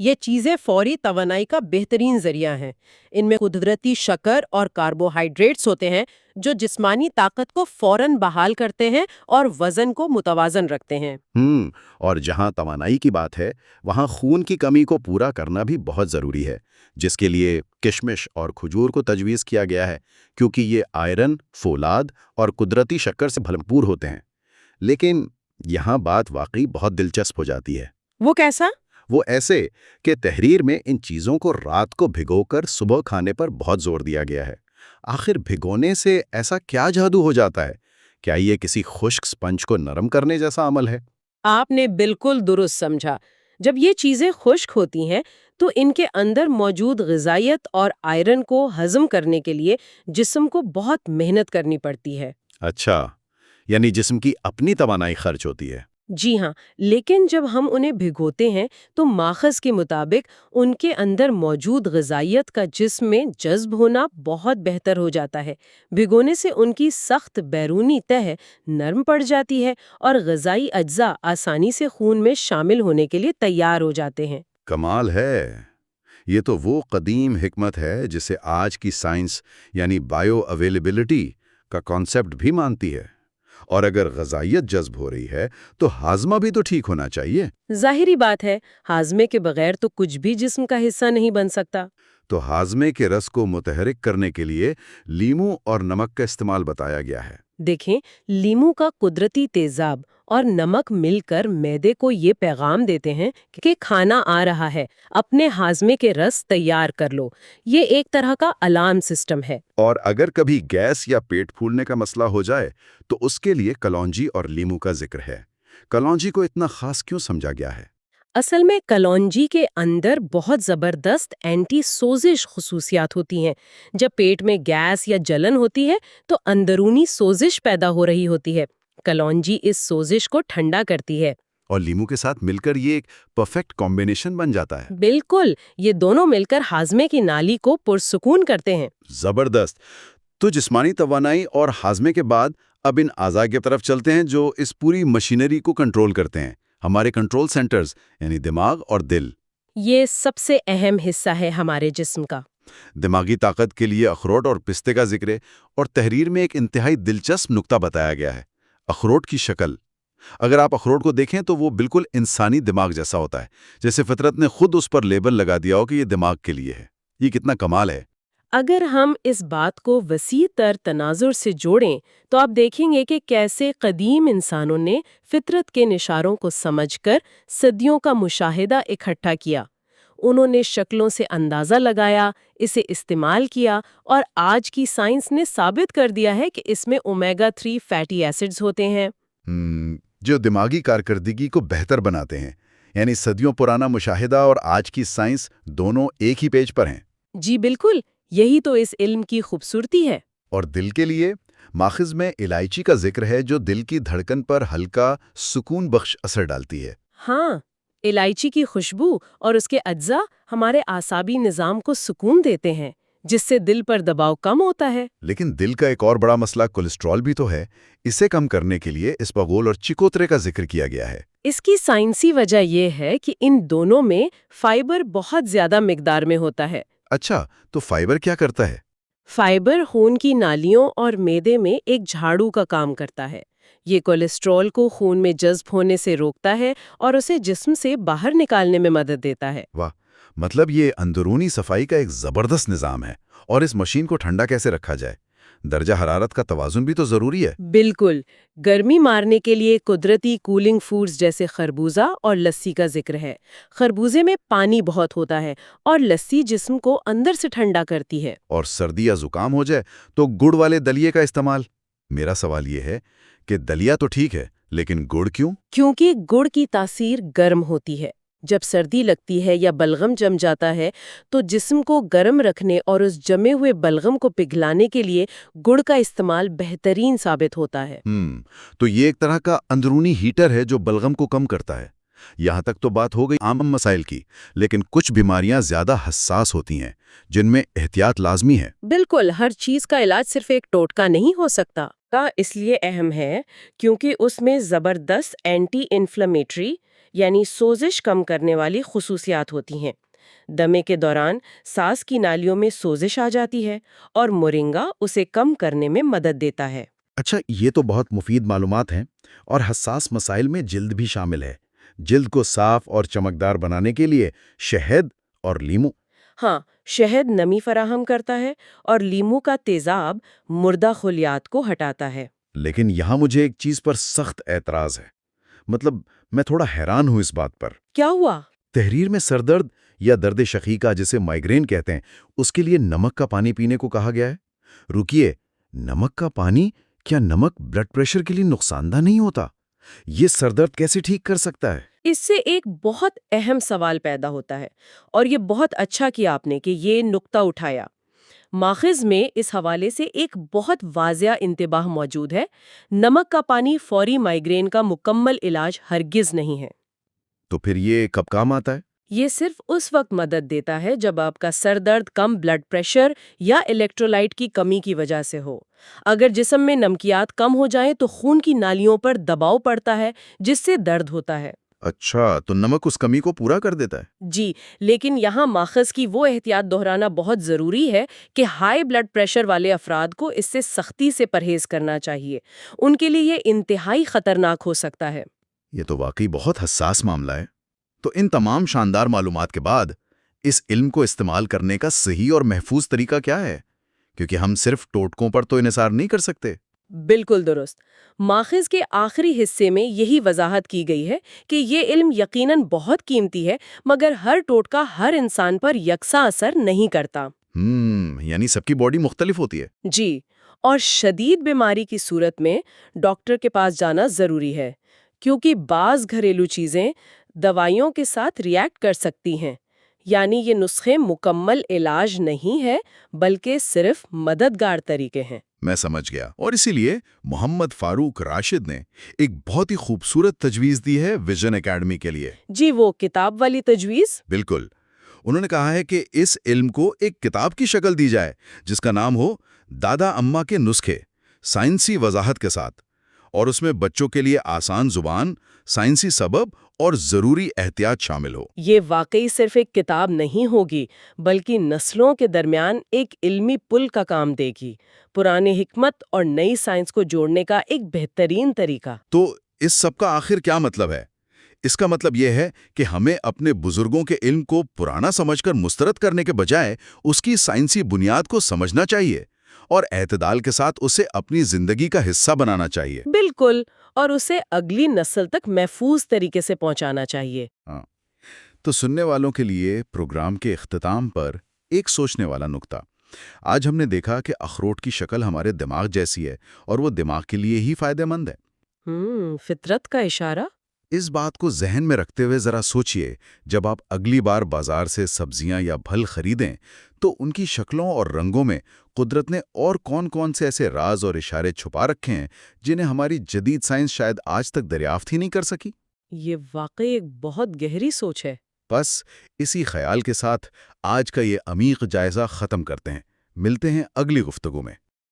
یہ چیزیں فوری توانائی کا بہترین ذریعہ ہیں۔ ان میں قدرتی شکر اور کاربوہائیڈریٹس ہوتے ہیں جو جسمانی طاقت کو فوراً بحال کرتے ہیں اور وزن کو متوازن رکھتے ہیں۔ اور جہاں توانائی کی بات ہے وہاں خون کی کمی کو پورا کرنا بھی بہت ضروری ہے، جس کے لیے کشمش اور کھجور کو تجویز کیا گیا ہے کیونکہ یہ آئرن، فولاد اور قدرتی شکر سے بھرپور ہوتے ہیں۔ لیکن یہاں بات واقعی بہت دلچسپ ہو جاتی ہے۔ وہ کیسا؟ وہ ایسے کہ تحریر میں ان چیزوں کو رات کو بھگو کر صبح کھانے پر بہت زور دیا گیا ہے۔ آخر بھگونے سے ایسا کیا جادو ہو جاتا ہے؟ کیا یہ کسی خشک سپنج کو نرم کرنے جیسا عمل ہے؟ آپ نے بالکل درست سمجھا۔ جب یہ چیزیں خشک ہوتی ہیں تو ان کے اندر موجود غذائیت اور آئرن کو ہضم کرنے کے لیے جسم کو بہت محنت کرنی پڑتی ہے۔ اچھا، یعنی جسم کی اپنی توانائی خرچ ہوتی ہے۔ جی ہاں، لیکن جب ہم انہیں بھگوتے ہیں تو ماخذ کے مطابق ان کے اندر موجود غذائیت کا جسم میں جذب ہونا بہت بہتر ہو جاتا ہے۔ بھگونے سے ان کی سخت بیرونی تہہ نرم پڑ جاتی ہے اور غذائی اجزاء آسانی سے خون میں شامل ہونے کے لیے تیار ہو جاتے ہیں۔ کمال ہے! یہ تو وہ قدیم حکمت ہے جسے آج کی سائنس یعنی بائیو اویلیبلٹی کا کانسیپٹ بھی مانتی ہے۔ اور اگر غذائیت جذب ہو رہی ہے تو ہاضمہ بھی تو ٹھیک ہونا چاہیے۔ ظاہری بات ہے، ہاضمے کے بغیر تو کچھ بھی جسم کا حصہ نہیں بن سکتا۔ تو ہاضمے کے رس کو متحرک کرنے کے لیے لیموں اور نمک کا استعمال بتایا گیا ہے۔ دیکھیں، لیموں کا قدرتی تیزاب اور نمک مل کر معدے کو یہ پیغام دیتے ہیں کہ کھانا آ رہا ہے، اپنے ہاضمے کے رس تیار کر لو۔ یہ ایک طرح کا الارم سسٹم ہے۔ اور اگر کبھی گیس یا پیٹ پھولنے کا مسئلہ ہو جائے تو اس کے لیے کلونجی اور لیموں کا ذکر ہے۔ کلونجی کو اتنا خاص کیوں سمجھا گیا ہے؟ اصل میں کلونجی کے اندر بہت زبردست اینٹی سوزش خصوصیات ہوتی ہیں۔ جب پیٹ میں گیس یا جلن ہوتی ہے تو اندرونی سوزش پیدا ہو رہی ہوتی ہے۔ کلونجی اس سوزش کو ٹھنڈا کرتی ہے۔ اور لیموں کے ساتھ مل کر یہ ایک پرفیکٹ کمبینیشن بن جاتا ہے۔ بالکل، یہ دونوں مل کر ہاضمے کی نالی کو پرسکون کرتے ہیں۔ زبردست! تو جسمانی توانائی اور ہاضمے کے بعد اب ان اعضاء کی طرف چلتے ہیں جو اس پوری مشینری کو کنٹرول کرتے ہیں، ہمارے کنٹرول سینٹرز یعنی دماغ اور دل۔ یہ سب سے اہم حصہ ہے ہمارے جسم کا۔ دماغی طاقت کے لیے اخروٹ اور پستے کا ذکر ہے، اور تحریر میں ایک انتہائی دلچسپ نکتہ بتایا گیا ہے: اخروٹ کی شکل۔ اگر آپ اخروٹ کو دیکھیں تو وہ بالکل انسانی دماغ جیسا ہوتا ہے، جیسے فطرت نے خود اس پر لیبل لگا دیا ہو کہ یہ دماغ کے لیے ہے۔ یہ کتنا کمال ہے! اگر ہم اس بات کو وسیع تر تناظر سے جوڑیں تو آپ دیکھیں گے کہ کیسے قدیم انسانوں نے فطرت کے اشاروں کو سمجھ کر صدیوں کا مشاہدہ اکٹھا کیا۔ انہوں نے شکلوں سے اندازہ لگایا، اسے استعمال کیا، اور آج کی سائنس نے ثابت کر دیا ہے کہ اس میں اومیگا 3 فیٹی ایسڈز ہوتے ہیں۔ جو دماغی کارکردگی کو بہتر بناتے ہیں۔ یعنی صدیوں پرانا مشاہدہ اور آج کی سائنس دونوں ایک ہی پیج پر ہیں۔ جی بالکل، یہی تو اس علم کی خوبصورتی ہے۔ اور دل کے لیے ماخذ میں الائچی کا ذکر ہے جو دل کی دھڑکن پر ہلکا سکون بخش اثر ڈالتی ہے۔ ہاں، الائچی کی خوشبو اور اس کے اجزاء ہمارے اعصابی نظام کو سکون دیتے ہیں، جس سے دل پر دباؤ کم ہوتا ہے۔ لیکن دل کا ایک اور بڑا مسئلہ کولیسٹرول بھی تو ہے۔ اسے کم کرنے کے لیے اسپاغول اور چکوترے کا ذکر کیا گیا ہے۔ اس کی سائنسی وجہ یہ ہے کہ ان دونوں میں فائبر بہت زیادہ مقدار میں ہوتا ہے۔ اچھا، تو فائبر کیا کرتا ہے؟ فائبر خون کی نالیوں اور معدے میں ایک جھاڑو کا کام کرتا ہے۔ یہ کولیسٹرول کو خون میں جذب ہونے سے روکتا ہے اور اسے جسم سے باہر نکالنے میں مدد دیتا ہے۔ واہ، مطلب یہ اندرونی صفائی کا ایک زبردست نظام ہے۔ اور اس مشین کو ٹھنڈا کیسے رکھا جائے؟ درجہ حرارت کا توازن بھی تو ضروری ہے۔ بالکل، گرمی مارنے کے لیے قدرتی کولنگ فوڈز جیسے خربوزہ اور لسی کا ذکر ہے۔ خربوزے میں پانی بہت ہوتا ہے اور لسی جسم کو اندر سے ٹھنڈا کرتی ہے۔ اور سردی یا زکام ہو جائے تو گڑ والے دلیے کا استعمال۔ میرا سوال یہ ہے کہ دلیا تو ٹھیک ہے، لیکن گڑ کیوں؟ کیونکہ گڑ کی تاثیر گرم ہوتی ہے۔ جب سردی لگتی ہے یا بلغم جم جاتا ہے تو جسم کو گرم رکھنے اور اس جمے ہوئے بلغم کو پگھلانے کے لیے گڑ کا استعمال بہترین ثابت ہوتا ہے۔ تو یہ ایک طرح کا اندرونی ہیٹر ہے جو بلغم کو کم کرتا ہے۔ یہاں تک تو بات ہو گئی عام مسائل کی، لیکن کچھ بیماریاں زیادہ حساس ہوتی ہیں جن میں احتیاط لازمی ہے۔ بالکل، ہر چیز کا علاج صرف ایک ٹوٹکا نہیں ہو سکتا۔ کا اس لیے اہم ہے کیونکہ اس میں زبردست اینٹی انفلیمیٹری یعنی سوزش کم کرنے والی خصوصیات ہوتی ہیں۔ دمے کے دوران سانس کی نالیوں میں سوزش آ جاتی ہے اور مورنگا اسے کم کرنے میں مدد دیتا ہے۔ اچھا، یہ تو بہت مفید معلومات ہیں، اور حساس مسائل میں جلد بھی شامل ہے۔ جلد کو صاف اور چمکدار بنانے کے لیے شہد اور لیمو۔ ہاں، شہد نمی فراہم کرتا ہے اور لیمو کا تیزاب مردہ خلیات کو ہٹاتا ہے۔ لیکن یہاں مجھے ایک چیز پر سخت اعتراض ہے، مطلب میں تھوڑا حیران ہوں اس بات پر۔ کیا ہوا؟ تحریر میں سر درد یا درد شقیقہ جسے مائیگرین کہتے ہیں، اس کے لیے نمک کا پانی پینے کو کہا گیا ہے۔ رکیے، نمک کا پانی؟ کیا نمک بلڈ پریشر کے لیے نقصان دہ نہیں ہوتا؟ یہ سر درد کیسے ٹھیک کر سکتا ہے؟ اس سے ایک بہت اہم سوال پیدا ہوتا ہے، اور یہ بہت اچھا کیا آپ نے کہ یہ نقطہ اٹھایا۔ ماخذ میں اس حوالے سے ایک بہت واضح انتباہ موجود ہے: نمک کا پانی فوری مائیگرین کا مکمل علاج ہرگز نہیں ہے۔ تو پھر یہ کب کام آتا ہے؟ یہ صرف اس وقت مدد دیتا ہے جب آپ کا سر درد کم بلڈ پریشر یا الیکٹرولائٹ کی کمی کی وجہ سے ہو۔ اگر جسم میں نمکیات کم ہو جائیں تو خون کی نالیوں پر دباؤ پڑتا ہے، جس سے درد ہوتا ہے۔ اچھا، تو نمک اس کمی کو پورا کر دیتا ہے؟ جی، لیکن یہاں ماخذ کی وہ احتیاط دہرانا بہت ضروری ہے کہ ہائی بلڈ پریشر والے افراد کو اس سے سختی سے پرہیز کرنا چاہیے۔ ان کے لیے یہ انتہائی خطرناک ہو سکتا ہے۔ یہ تو واقعی بہت حساس معاملہ ہے۔ تو ان تمام شاندار معلومات کے بعد اس علم کو استعمال کرنے کا صحیح اور محفوظ طریقہ کیا ہے؟ کیونکہ ہم صرف ٹوٹکوں پر تو انحصار نہیں کر سکتے۔ بالکل درست۔ ماخذ کے آخری حصے میں یہی وضاحت کی گئی ہے کہ یہ علم یقیناً بہت قیمتی ہے، مگر ہر ٹوٹکا ہر انسان پر یکساں اثر نہیں کرتا۔ یعنی سب کی باڈی مختلف ہوتی ہے۔ جی، اور شدید بیماری کی صورت میں ڈاکٹر کے پاس جانا ضروری ہے، کیونکہ بعض گھریلو چیزیں دوائیوں کے ساتھ ریئیکٹ کر سکتی ہیں۔ یعنی یہ نسخے مکمل علاج نہیں ہے، بلکہ صرف مددگار طریقے ہیں۔ میں سمجھ گیا، اور اسی لیے محمد فاروق راشد نے ایک بہت ہی خوبصورت تجویز دی ہے ویژن اکیڈمی کے لیے۔ جی، وہ کتاب والی تجویز؟ بالکل، انہوں نے کہا ہے کہ اس علم کو ایک کتاب کی شکل دی جائے جس کا نام ہو دادا اماں کے نسخے، سائنسی وضاحت کے ساتھ، اور اس میں بچوں کے لیے آسان زبان، سائنسی سبب اور ضروری احتیاط شامل ہو۔ یہ واقعی صرف ایک کتاب نہیں ہوگی، بلکہ نسلوں کے درمیان ایک علمی پل کا کام دے گی، پرانی حکمت اور نئی سائنس کو جوڑنے کا ایک بہترین طریقہ۔ تو اس سب کا آخر کیا مطلب ہے؟ اس کا مطلب یہ ہے کہ ہمیں اپنے بزرگوں کے علم کو پرانا سمجھ کر مسترد کرنے کے بجائے اس کی سائنسی بنیاد کو سمجھنا چاہیے اور اعتدال کے ساتھ اسے اپنی زندگی کا حصہ بنانا چاہیے۔ بالکل، اور اسے اگلی نسل تک محفوظ طریقے سے پہنچانا چاہیے۔ ہاں، تو سننے والوں کے لیے پروگرام کے اختتام پر ایک سوچنے والا نکتہ۔ آج ہم نے دیکھا کہ اخروٹ کی شکل ہمارے دماغ جیسی ہے اور وہ دماغ کے لیے ہی فائدہ مند ہے۔ فطرت کا اشارہ۔ اس بات کو ذہن میں رکھتے ہوئے ذرا سوچئے، جب آپ اگلی بار بازار سے سبزیاں یا پھل خریدیں تو ان کی شکلوں اور رنگوں میں قدرت نے اور کون سے ایسے راز اور اشارے چھپا رکھے ہیں جنہیں ہماری جدید سائنس شاید آج تک دریافت ہی نہیں کر سکی۔ یہ واقعی ایک بہت گہری سوچ ہے۔ بس اسی خیال کے ساتھ آج کا یہ عمیق جائزہ ختم کرتے ہیں۔ ملتے ہیں اگلی گفتگو میں۔